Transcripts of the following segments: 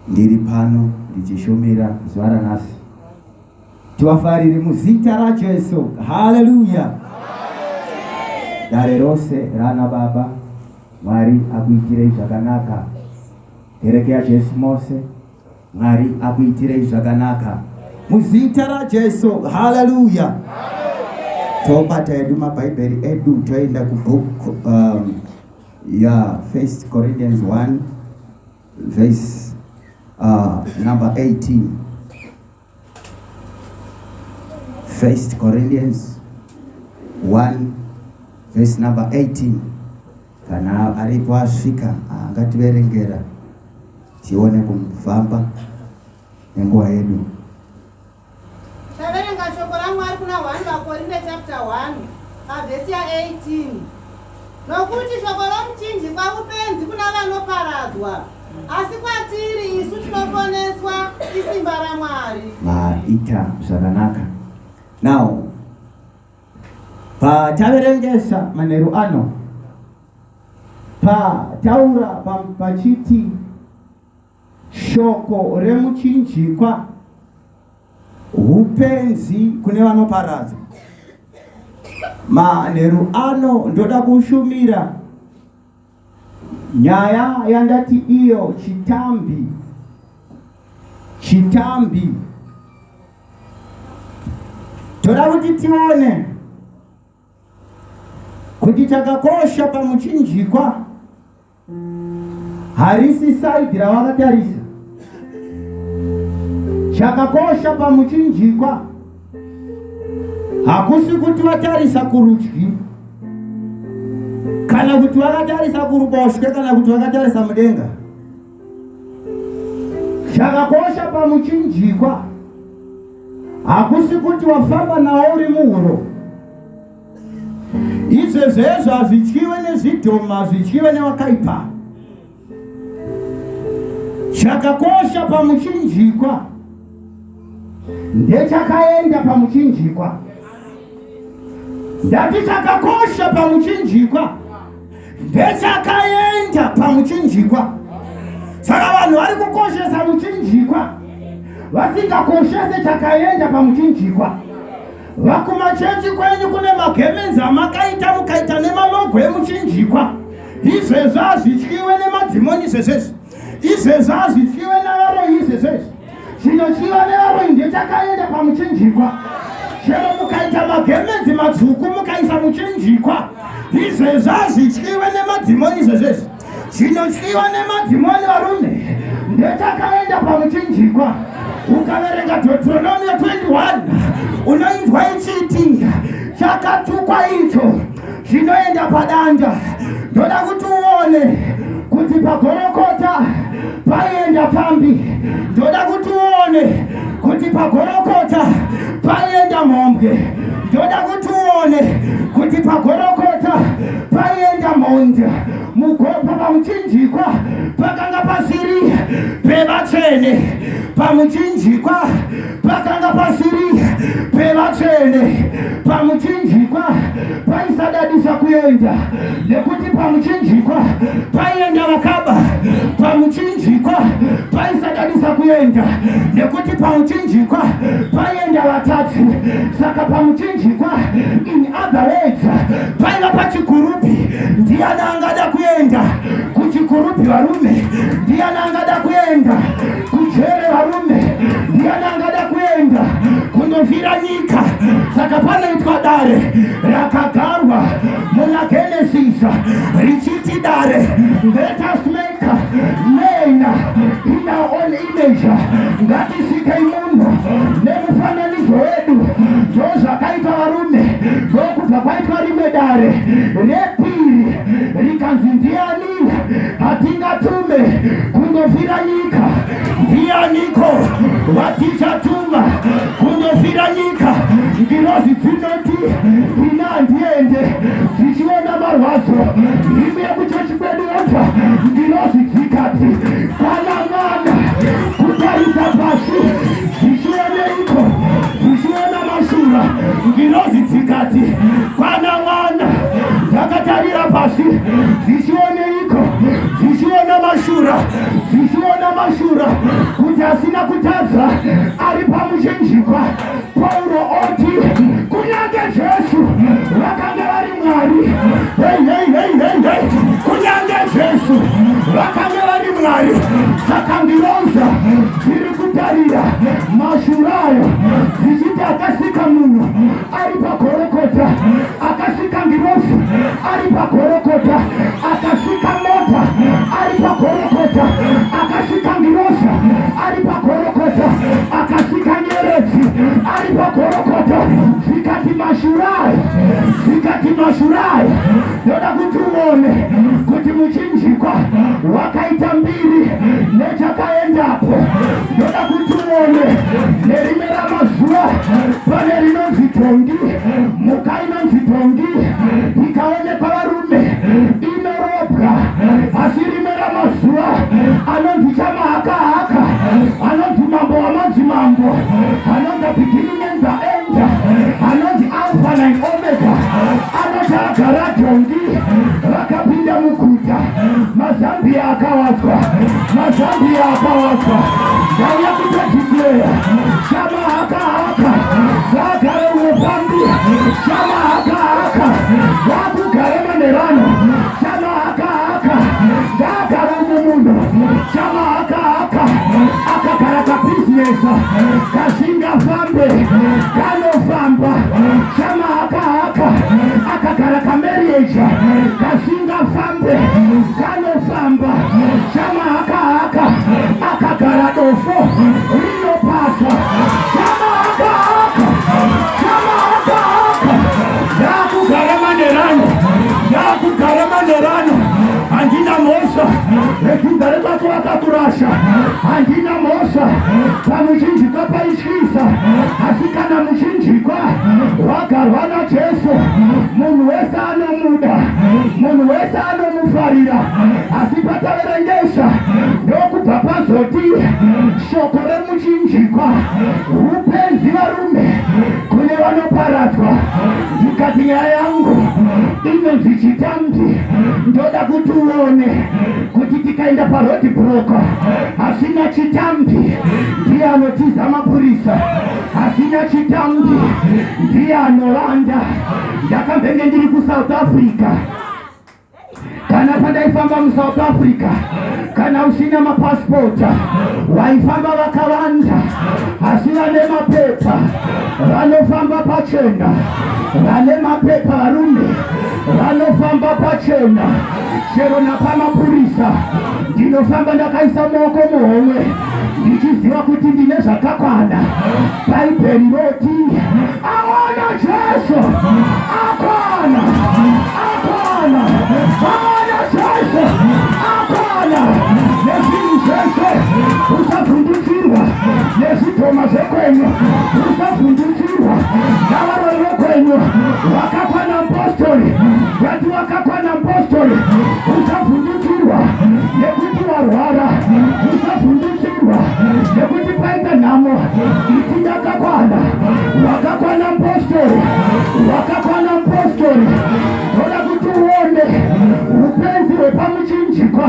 ndiri pano ndichishumira zuva ranhasi. Tivafariri muzita raJesu. Haleluya. Dare rose rana Baba, Mwari akuitirei zvakanaka. Kereke yaJesu mose, Mwari akuitirei zvakanaka muzita raJesu. Haleluya. Tobata edu mabhaibheri edu toenda kubook ya 1 Corinthians 1 verse number 18. 1 Corinthians 1 verse number 18. Kana aripo asvika angativerengera tione kufamba nenguva yedu. Taverenga shoko raMwari kuna 1 Korinte chapter 1 verse 18. Nokuti shoko romuchinjikwa upenzi kuna vanoparadzwa, asi kwatiri isu tinoponeswa isimba raMwari. Maita zvakanaka. Now, pataverengesa manheru ano, pataura pachiti shoko remuchinjikwa upenzi kune vanoparadza. Manheru ano ndoda kushumira nyaya yandati iyo chitambi. Toda kuti tione kuti chakakosha pamuchinjikwa harisi saidi ravakatarisa. Chakakosha pamuchinjikwa hakusi kuti vatarisa kurudyi kana kuti vakatarisa kuruboshwe kana kuti vakatarisa mudenga. Chakakosha pamuchinjikwa hakusi kuti wafamba nawo uri muhuro. Izvezvezvo hazvityiwe nezvidhoma, hazvityiwe nevakaipa. Chakakosha pamuchinjikwa ndechakaenda pamuchinjikwa. Ndati chakakosha pamuchinjikwa ndechakaenda pamuchinjikwa. Saka vanhu vari kukoshesa muchinjikwa vasingakoshese chakaenda pamuchinjikwa. Vakumachechi kwenyu kune magemenzi amakaita mukaita nemalogo emuchinjikwa. Izvezvo hazvityiwe nemadhimoni izvezvezvi. Izvezvo hazvityiwe navaroyi izvezvezvi. Chinotyiwa nevaroyi ndechakaenda pamuchinjikwa. Chero mukaita magemenzi matsvuku mukaisa muchinjikwa. Izvezvo hazvityiwe nemadhimoni izvezvezvi. Chinotyiwa nemadhimoni varume ndechakaenda pamuchinjikwa. Ukaverenga Deuteronomy 21 unoinzwa ichiti chakatukwa icho chinoenda padanda. Ndoda kuti uone kuti pagorokota paienda pambi. Ndoda kuti uone kuti pagorokota paienda mhombwe. Ndoda kuti uone kuti pagorokota paienda mhonza. Mugopa pamuchinjikwa pakanga pasiri pevatsvene. Pamuchinjikwa pakanga pasiri pevatsvene. Pamuchinjikwa paisadadisa kuenda nekuti pamuchinjikwa paienda vakaba. Pamuchinjikwa paisadadisa kuenda nekuti pamuchinjikwa paienda vatatu. Saka pamuchinjikwa in other words paiva pachigurupi. Ndiani angada kuenda kuchigurupi varume? Ndiani angada kuenda kujere varume? Ndiani angada kuenda kundovhira nyika? Saka panoitwa dare rakagarwa muna Genesis richiti dare let us make man in our own image. Ngatisikei munhu nemufananidzo wedu. Zvakaita varume ndokubva kwaitwa rimwe dare repiri rikanzi ndiani hatingatume kundovhira nyika? Ndianiko watichatuma kundovhira nyika? Ngirozi dzinoti ina ndiende dzichiona marwadzo. Imi yekuchechi kwedu yobva ngirozi dzikati kana mwana kutarisa pasi dzichioneiko? Dzichiona mashura. Ngirozi dzikati kana mwana dzakatarira pasi dzichioneiko? Dzichiona mashura. zvichiona mashura kuti asina kutadza ari pamuchinjikwa. Pauro oti kunyange Jesu vakanga vari Mwari, kunyange Jesu vakanga vari Mwari, saka ndiroza zviri kutarira mashurayo zvichiti akasika munhu ari pagorokota, akasika ngirozi ari pagorokota, akasika mota ari pagorokota, akasika ngiroza ari pagorokota, akasika nyeredzi ari pagorokota. Zvikati mashurayo ndoda kuti uone kuti muchinjikwa wakaita mbiri nechakaendapo. Ndoda kuti uone nerimwe ramazuva pane rinonzi Tongi, muka inonzi Tongi ikaonekwa varume inorobwa, asi rimwe ramazuva anonzi Chamahakahaka, anonzi Mambo wamadzimambo, anonzi Beginning and the End, anonzi Alpha and Omega, anoti agara Tongi. Vakapinda muguta, mazambia akawadzwa, ndauya kutozvibleya. Chamahakahaka zvagara umopambi, Chamahakahaka zvakugara manerano, Chamahakahaka ndagara umumunhu, Chamahakahaka akagara kabhizinesa kasingafambe kanofamba, Chamahakahaka akagara kamarriage kasingafambe kanofamba, Chamahakahaka akagara dofo rinopasa, Chamahakahaka ndakugara manerano, handina mhosva ekugare kwako vakakurasha, handina mhosva pamuchinjikwa paityisa, asi kana muchinjikwa wagarwa naJesu, munhu wese anomuda, munhu wese anomufarira. Asi pataverengesa ndokubva pazoti shoko remuchinjikwa upenzi varume kune vanoparadzwa. Ndikati nyaya yangu inonzi chitambi. Ndoda kuti uone kuti tikaenda parodi broka asina chitambi ndiye anotiza mapurisa, asina chitambi ndiye anoranda. Ndakambenge ndiri kuSouth Africa, kana pandaifamba muSouth Africa, kana usina mapasipota waifamba vakawanda, asi vane mapepa vanofamba pachena, vane mapepa varume vanofamba pachena. Chero napamapurisa ndinofamba ndakaisa maoko muhomwe ndichiziva kuti ndine zvakakwana. Bhaibheri roti aona Jesu akwana, aona Jesu akwana. Nezvinhu zvese usavhundukirwa, nezvidhoma zvekwenyu usavhundukirwa, navaroyi vekwenyu vakakwana mupostori, vati vakakwana mupostori usavhundukirwa, nekuti warwara usavhundukirwa, nekuti paita nhamo iti ndakakwana. Wakakwana mupostori, wakakwana mupostori. Ndoda kuti uone upenzi hwepamuchinjikwa,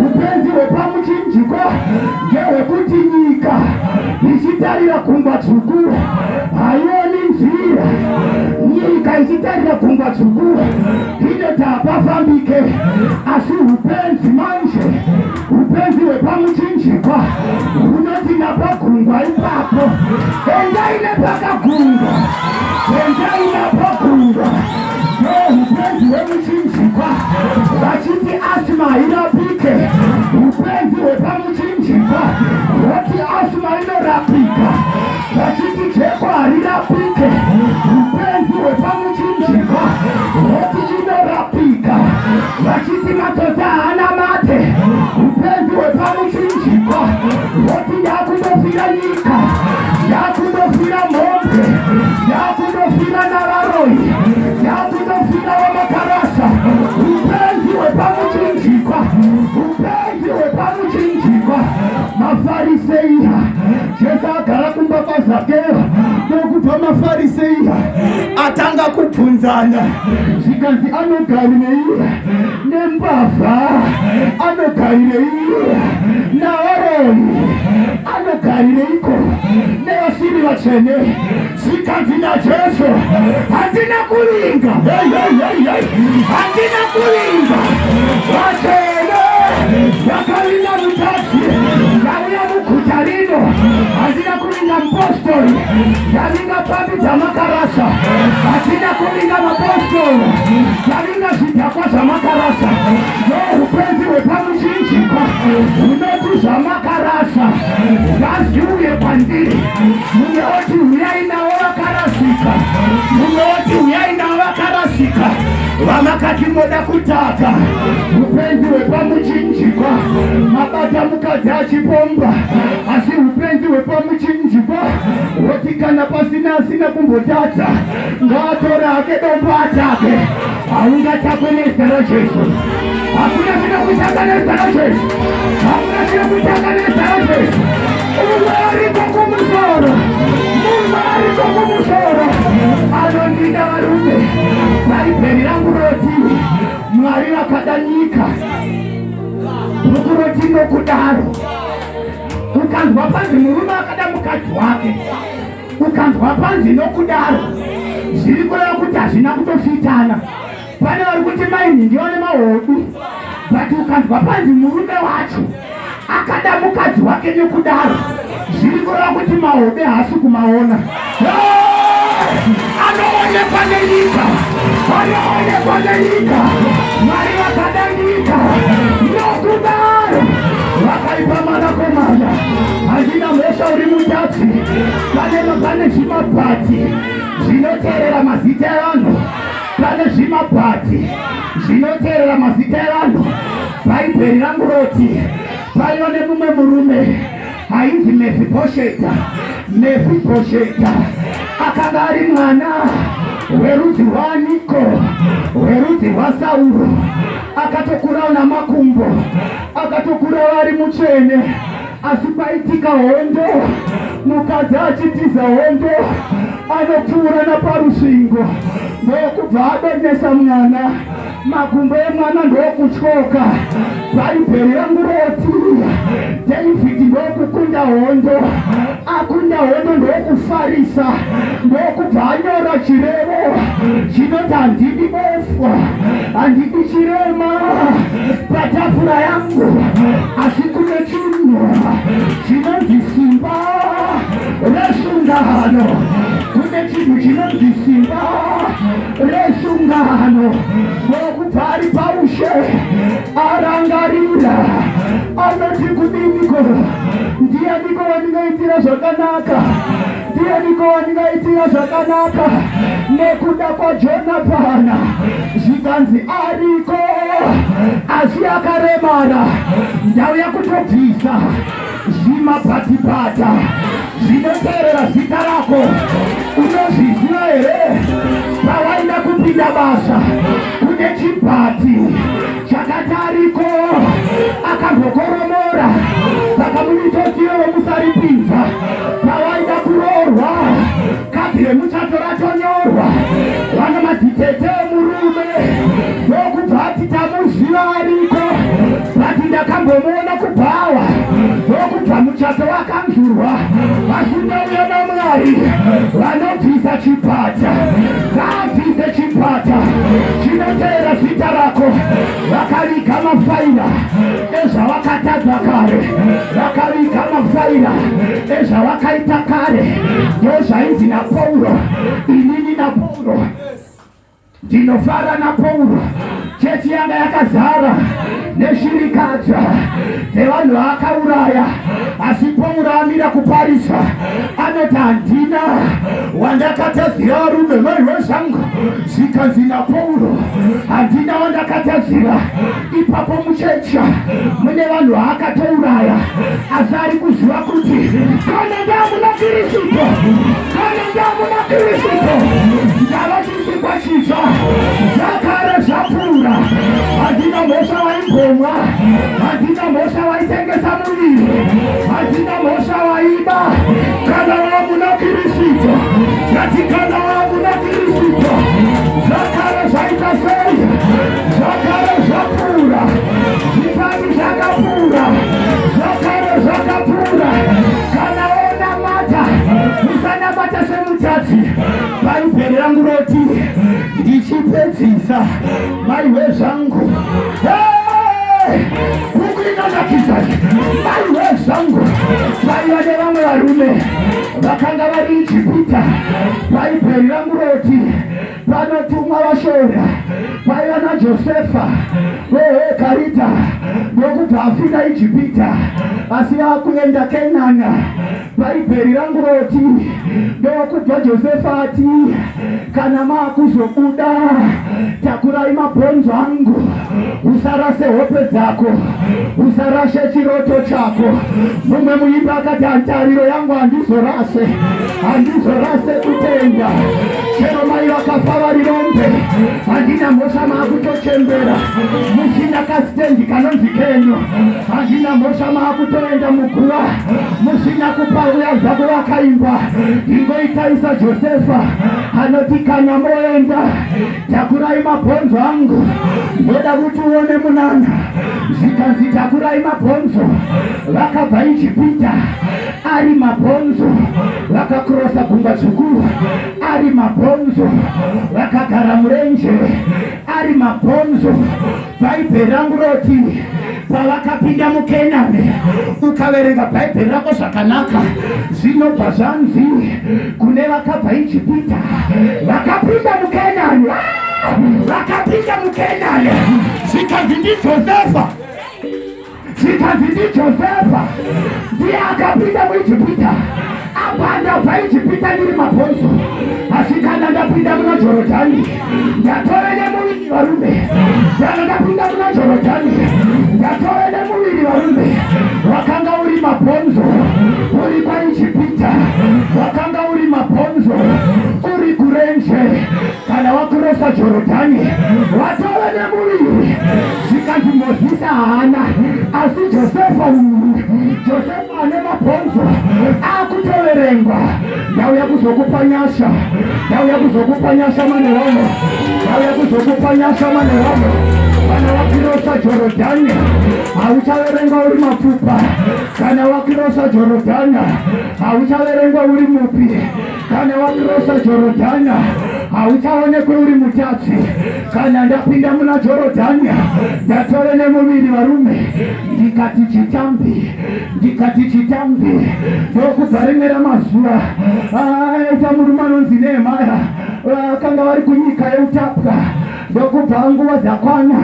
upenzi hwepamuchinjikwa ngehwekuti nyika ichitarira gungwa dzvuku haioni nzira. Nyika ichitarira gungwa dzvuku inoti hapafambike, asi upenzi manje, upenzi hwepamuchinjikwa hunoti napagungwa ipapo endai nepakagungwa, endai napagungwa. Upenzi hwemuchinjikwa vachiti asima hairapike, upenzi hwepamuchinjikwa hoti asima inorapika, vachiti jeko harirapike, upenzi hwepamuchinjikwa hoti inorapika, vachiti matota haana mate, upenzi hwepamuchinjikwa hoti yakundofira nyika, yakundofira mombe, yakundofira navaroyi, yakundofira vamakarasa. Upenzi hwepamuchinjikwa, upenzi hwepamuchinjikwa. Mafarisei Jesu agara kumba kwaZakeo, nokubva mafarisei atanga kubvunza Zana zikanzi anogarire nembavha anogarire na Aroni anogarireko nevasiri vatsvene zikanzi naJesu handina kulinga handina kulinga vatsvene vakaringa mutadzi ndauya muguta rino handina kulinga mupostori ndaringa pambi dzamakarasa handina kulinga mapostori ndaringa zvidhakwa zvamakarasa noupenzi hwepamuchinjikwa hunoti zvamakarasa ngaziuye kwandiri mumwe oti uyai navo vakarasika mumwe oti uyai navo vakarasika vamakati moda kutaka upenzi hwepamuchinjikwa mabata mukadzi achipomba asi upenzi hwepamuchinjikwa hoti kana pasina asina kumbotadza ngaatore hake dombo atake haungatakwe nezita raJesu hakuna chino kutaka nezita raJesu hakuna chino kutaka nezita raJesu umwe ariko kumusoro umwe ariko kumusoro anondida varume bhaibheri rangu roti Mwari vakada nyika bhuku roti nokudaro ukanzwa panzi murume akada mukadzi wake ukanzwa panzi nokudaro zviri kureva kuti hazvina kutofitana pane vari kuti maini ndione mahodu but ukanzwa panzi murume wacho akada mukadzi wake nokudaro zviri kureva kuti mahodu haasi kumaona anoonekwa nenyika anoonekwa nenyika Mwari vakada nyika nokudaro vakaipa mwanakomana handina mhosva uri mutadzi pane zvimabhati zvinoteerera mazita evanhu pane zvimabhati zvinoteerera mazita evanhu bhaibheri rangu roti paiva nemumwe murume ainzi Mefibhosheta akanga ari mwana werudzi rwaNiko werudzi rwaSauro akatokurawo namakumbo akatokurawo ari mutsvene asi paitika hondo mukadzi achitiza hondo anopfuura naparusvingo ndokubva adonesa mwana makumbo emwana ndokutyoka bhaibheri rangu roti David ndokukunda hondo akunda hondo ndokufarisa ndokubva anyora chirevo chinoti handidi bofu handidi chirema patafura yangu asi kune chinhu chinonzi simba resungano kune chinhu chinonzi simba resungano ndokubva ari paushe arangarira anoti kudiniko ndianiko wandingaitira zvakanaka ndianiko wandingaitira zvakanaka nekuda kwaJonatana zvikanzi ariko asi akaremara ndauya kutobvisa zvimabhatibhata zvinoteerera zita rako unozviziva here pawaida kupinda basa kune chibhati chakati ariko akambokoromora saka munitotiyo womusaripinza pawaida kuroorwa kadhi remuchato ratonyorwa vana madzitete emurume ndokubva ati tamuziva ariko bati ndakambomuona kubhawa ndokubva muchato wakanzurwa asi ndauya naMwari vanobvisa chibhata ngaabvise chibhata chinoteera zita rako vakaviga mafaira ezvavakatadza kare vakaviga mafaira ezvavakaita kare ndozvainzi naPauro inini naPauro ndinofara naPauro chechi yanga yakazara neshirikadza dzevanhu vaakauraya asi Pauro amira kuparisa anoti handina wandakatadzira varume maiwe zvangu zvikanzi naPauro handina wandakatadzira ipapo muchecha mune vanhu vaakatouraya asi ari kuziva kuti kana ndamuna Kristu kana ndamuna Kristu ndava chisikwa chitsva zvakare zvapfuura handina mhosva waimbomwa handina mhosva waitengesa muviri handina mhosva waiba kana wamuna Kristu ngati kana wamuna Kristu nziza maiwe zangu kukuinanakizaji maiwe zangu vaivane vamwe varume vakanga vari Ijipita vaipherera nguroti vanotumwa vashora vaiva naJosefa Karita ndokubva afika Ijipita asi vakuenda Kenana vaipherera nguroti ndokubva Josefa ati kana maakuzobuda takurai mabhonzo angu usarase hope dzako usarashe chiroto chako. Mumwe muimba akati ntariro yangu handizorase kutenga chero mai vakafa vari rombe handina mhosva maakutochembera musina kasitendi kanonzi kenyu handina mhosva maakutoenda muguva musina kupa uya zvako vakaimba ingoitaisa Josefa anoti kana moenda takurai mabhonzo angu ndoda kuti uone munana zvikanzi takurai mabhonzo vakabva Ijipita ari mabhonzo vakakrosa gungwa dzvuku ari mabhonzo vakagara murenje ari mabhonzo. Bhaibheri rangu roti pavakapinda muKenani ukaverenga bhaibheri rako zvakanaka zvinobva zvanzi kune vakabva Ijipita vakapinda muKenani zvikanzi ndiJosefa ndiye akapinda muIjipita apa ndabva Ijipita ndiri mabhonzo asi kana ndapinda muna Jorodhani ndatove nemuviri varume kana ndapinda muna Jorodhani ndatove nemuviri varume wakanga uri mabhonzo uri kwaIjipita wakanga uri mabhonzo uri kurenje kana wakurosa Jorodhani watove nemuviri zvikanzi Mozisi haana asi Josefa ane mabhonzo akutoverengwa. Ndauya kuzokupa nyasha mane wamo kana wakirosa Jorodhani hauchaverengwa uri mapfupa kana wakirosa Jorodhani hauchaverengwa uri mupi kana wakirosa Jorodhani hauchaonekwe uri mutatsi. Kana ndapinda muna Jorodhani ndatove nemuviri varume ndikati chitambi ndokubva rimwe ramazuva aita murume anonzi Nehemaya vakanga vari kunyika yeutapwa ndokubva nguva dzakwana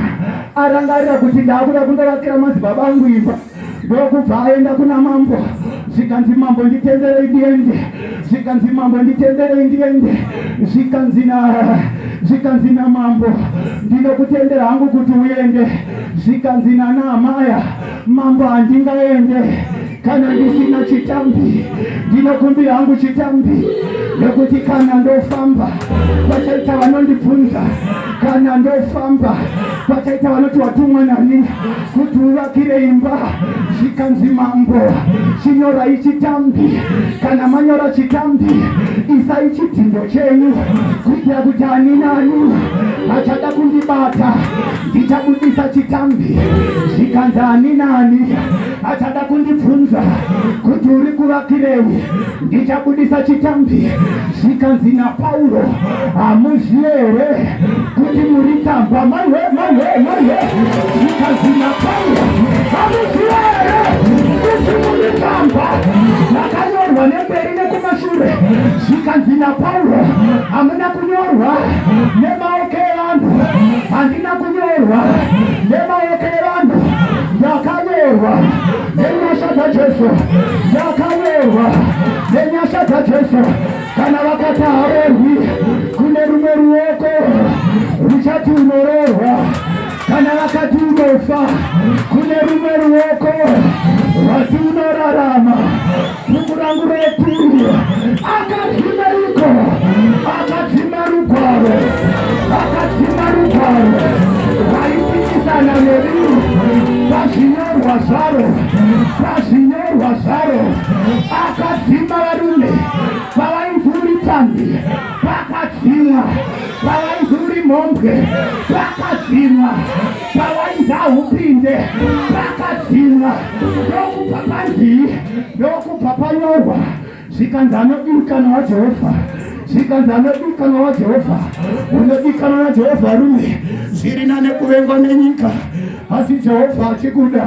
arangarira kuti ndakuda kundovakira madzibaba angu imba ndokubva aenda kuna mambo zvikanzi mambo nditenderei ndiende zvikanzi namambo ndinokutendera hangu kuti uende zvikanzi naNehemaya mambo handingaende kana ndisina chitambi ndinokumbira hangu chitambi nekuti kana ndofamba pachaita vanondibvunza kana ndofamba pachaita vanoti watumwa nani kuti uvakire imba zvikanzi mambo chinyorai chitambi kana manyora chitambi isai chidhindo chenyu kuitira kuti ani nani achada kundibata ndichabudisa chitambi zvikanzi ani nani achada kundibvunza kuti uri kuvakirei ndichabudisa chitambi zvikanzi naPauro hamuzivi here kuti muri tsamba maiwe zvikanzi naPauro hamuzivi here kuti muri tsamba yakanyorwa nemberi nekumashure zvikanzi naPauro hamuna kunyorwa nemaoko evanhu handina kunyorwa nemaoko evanhu yakanyorwa nenyasha dzaJesu yakanyorwa nenyasha dzaJesu. Kana vakati haorwi kune rumwe ruoko ruchati unororwa kana vakati unofa kune rumwe ruoko rwati unorarama. Buku rangu roti akadzima rugwaro vaipikisana nevinhu pazvinyorwa zvaro akadzima varume pavainzi uri tambi pakadzimwa pavainzi uri mhombwe pakadzimwa pavainzi ahupinde pakadzimwa ndokubva panzii ndokubva panyorwa zvikanzi anodikanwa waJehovha zvikanzi anodikanwa waJehovha, unodikanwa naJehovha rume, zviri nane kuvengwa nenyika, asi Jehovha achikuda.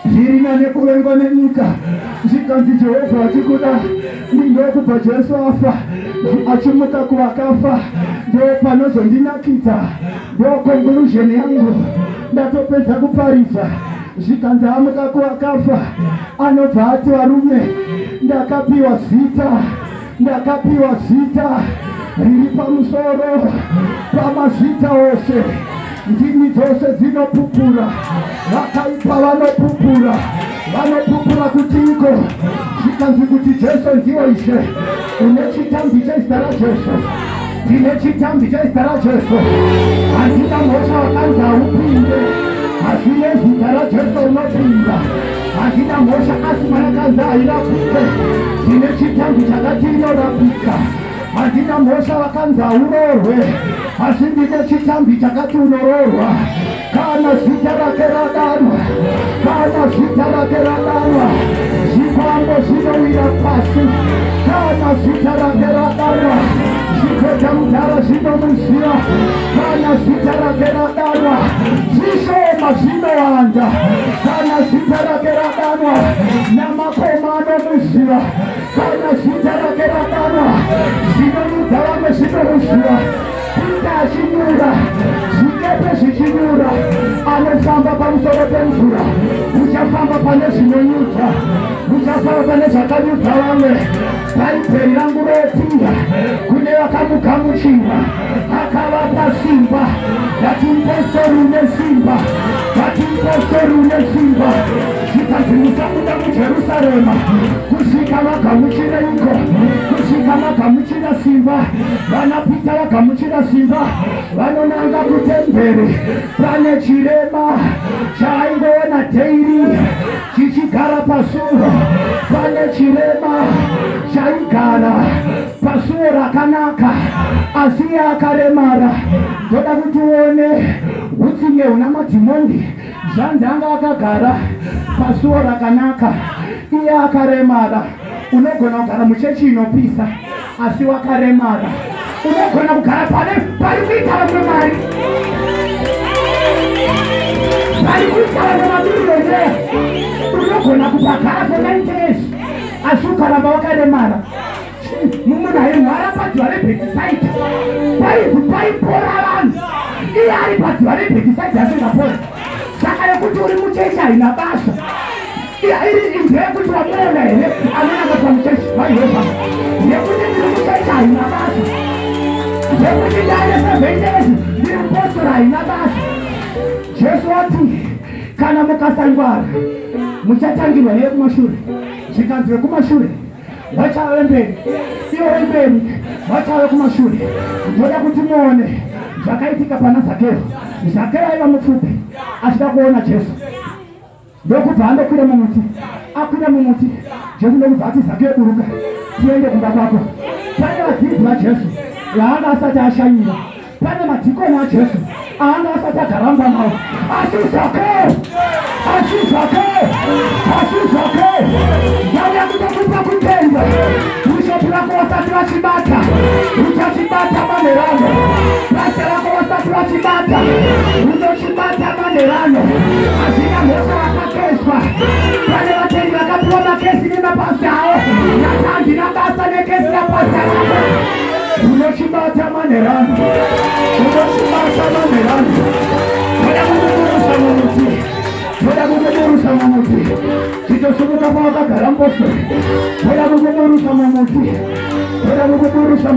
Zviri nane kuvengwa nenyika, zvikanzi Jehovha achikuda. Ndokubva Jesu afa, achimuka kuvakafa, ndo panozondinakidza, ndo conclusion yangu. Ndatopedza kuparidza. Zvikanzi amuka kuvakafa, anobva ati varume, ndakapiwa zita riri pamusoro pamazita ose. Ndimi dzose dzinopupura, vakaipa vanopupura kutiko. Zvikanzi kuti Jesu ndiwo Ishe. Une chitambi chezita raJesu, ndine chitambi chezita raJesu. Handina mhosva wakanzi haupinde, asi nezita raJesu unopinda. Handina mhosva asi manakanzi hairapike, ndine chitambi chakati inorapika. Handina mhosva wakanzi haurorwe, asi ndine chitambi chakati unororwa. Kana zita rake radanwa, zvikwambo zvinowira pasi. Kana zita rake radanwa, zvikweta mudhara zvinomuziva. Kana zita rake radanwa, zvishoma zvinowanda. Kana zita rake radanwa, namakoma anomuziva. Kana zita rake radanwa, zvinonudza vamwe zvinomuziva. Kuita achinyura, zvikepe zvichinyura, anofamba pamusoro pemvura, uchafamba pane zvinonyudza, uchafamba pane zvakanyudza vamwe. Bhaibheri rangu rotinga kune vakamugamuchira, akavapa simba. Ngatimupostori une simba, zvikanzi musabuda muJerusarema kusvika vagamuchira iko, kusvika vagamuchira simba. Vanapita vagamuchira simba, vanonanga kutemberi. Pane chirema chaingoona teiri chichigara pasuro, pane chirema chaigara pasuo rakanaka, asi akaremara. Ndoda kuti uone utsinge una madhimoni. Zvanzi anga akagara pasuo rakanaka, iye akaremara. Unogona kugara muchechi inopisa, asi wakaremara. Unogona kugara pari kuita vamwe mari, pari kuita vamwe mabilionea. Unogona kupagara for 90 years, asi ukaramba wakaremara. Munhu airwara padziva reBhetisayidha, paipora vanhu, iye ari padziva reBhetisayidha asingapora. Saka yekuti uri muchechi haina basa. Ndeyekuti wamuona here anonanga pamuchechi vaihova, ndeyekuti ndiri muchechi haina basa, ndeyekuti ndaine 7 days ndiri mupostora haina basa. Jesu wati kana mukasangwara muchatangirwa here kumashure. Zvikanzi vekumashure vachave mberi, ivo vemberi vachave kumashure. Ndoda kuti muone zvakaitika pana Zakeo. Zakeo aiva mupfupi achida kuona Jesu, ndokubva andokwira mumuti. Akwira mumuti, Jesu ndokubva ati Zakeo buruka tiende kumba kwako. Pane vadzidzi vaJesu vaanga asati ashanyira, pane madhikoni aJesu aanga asati agaramba navo. Asi Zakeo ndauya kutokupa kutenda. Bishopu rako wasati vachibata, uchachibata manerano. Basa rako wasati vachibata, unochibata manerano. Hazvina mhosva vakakeswa. Pane vatendi vakapiwa makesi nemapasi avo, handina basa nekesi napasi rako. Unochibata manerano, toda mumuti, chitosumuka pavakagara mupostori. Toda kukuburusa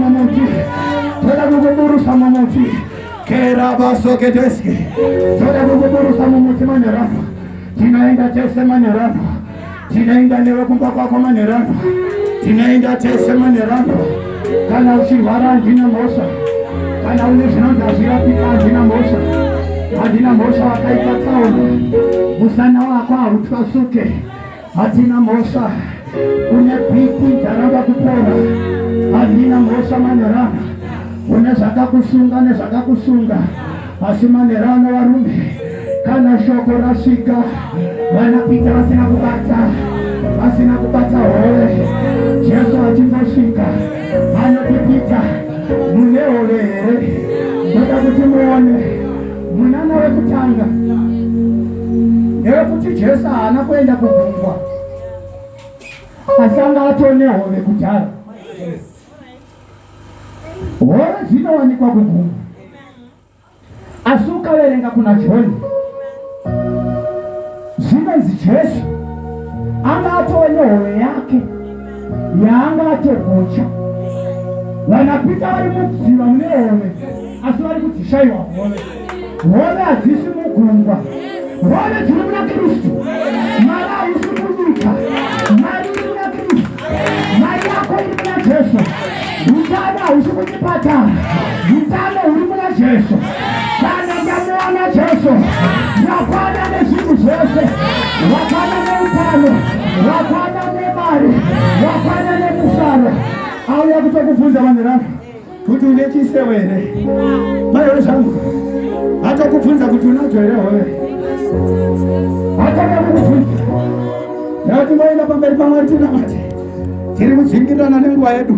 mumuti, kerabasokedeski. Toda kukuburusa mumuti manerano. Tinaenda tese manerano, tinaenda newe kumba kwako manerano, tinaenda tese manerano. Kana uchirwara handina mhosva, kana une zvinonzi hazvirapika handina mhosva. Handina mhosva wakaita tsaona, musana wako hautwasuke. Handina mhosva, une bhipi dzaramba kupora. Handina mhosva manerano, une zvakakusunga nezvakakusunga. Asi manerano varume, kana shoko rasvika, vanapita vasina kubata hove. Jesu achimbosvika, Pita munehove here ndoda kuti muone munana wekutanga newekuti Jesu haana kuenda kugungwa asi anga atonehove kudhara. Hove dzinowanikwa kugungwa asi ukaverenga kuna John zvinonzi Jesu anga atone hove yake yaanga atogocha. Vanapita vari mukuziva mune hove asi vari kudzishaiwa hove. Hove hadzisi mugungwa, hove dziri muna Kristu. Mari haisi munyika, mari iri muna Kristu. Mari yako iri muna Jesu. Utano hausi kuchipatara, utano huri muna Jesu. Kana ndamuwana Jesu ndakwana nezvinhu zvose, wakwana neutano, wakwana nemari, wakwana nemufaro. Auya kutokubvunza vanhu rangu kuti une chisewo here. Maiwe zvangu atokubvunza kuti unadzo here hove. Ataka kukubvunza nekuti moenda pamberi paMwari tinamate tiri kudzingirana nenguva yedu.